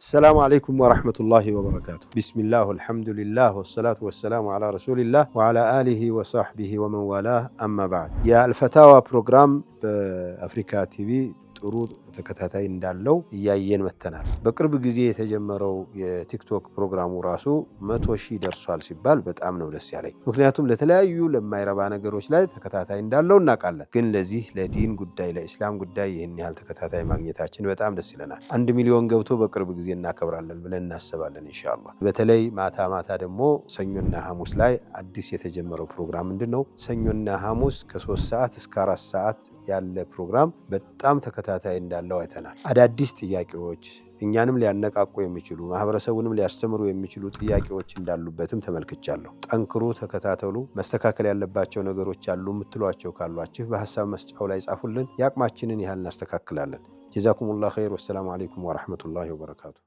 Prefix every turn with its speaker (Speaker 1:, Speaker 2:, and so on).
Speaker 1: السلام عليكم ورحمة الله وبركاته. بسم الله والحمد لله والصلاة والسلام على رسول الله وعلى آله وصحبه ومن والاه أما بعد. يا الفتاوى بروجرام بأفريكا تي في ጥሩ ተከታታይ እንዳለው እያየን መተናል። በቅርብ ጊዜ የተጀመረው የቲክቶክ ፕሮግራሙ ራሱ 100,000 ደርሷል ሲባል በጣም ነው ደስ ያለኝ። ምክንያቱም ለተለያዩ ለማይረባ ነገሮች ላይ ተከታታይ እንዳለው እናውቃለን። ግን ለዚህ ለዲን ጉዳይ ለእስላም ጉዳይ ይህን ያህል ተከታታይ ማግኘታችን በጣም ደስ ይለናል። 1 ሚሊዮን ገብቶ በቅርብ ጊዜ እናከብራለን ብለን እናስባለን ኢንሻአላህ። በተለይ ማታ ማታ ደግሞ ሰኞና ሐሙስ ላይ አዲስ የተጀመረው ፕሮግራም ምንድነው? ሰኞና ሐሙስ ከ3 ሰዓት እስከ 4 ሰዓት ያለ ፕሮግራም በጣም ተከታታይ እንዳለው አይተናል። አዳዲስ ጥያቄዎች እኛንም ሊያነቃቁ የሚችሉ ማህበረሰቡንም ሊያስተምሩ የሚችሉ ጥያቄዎች እንዳሉበትም ተመልክቻለሁ። ጠንክሩ፣ ተከታተሉ። መስተካከል ያለባቸው ነገሮች አሉ የምትሏቸው ካሏችሁ በሐሳብ መስጫው ላይ ጻፉልን። ያቅማችንን ያህል እናስተካክላለን። ጀዛኩሙላህ ኸይር። ወሰላሙ አለይኩም ወራህመቱላሂ ወበረካቱ።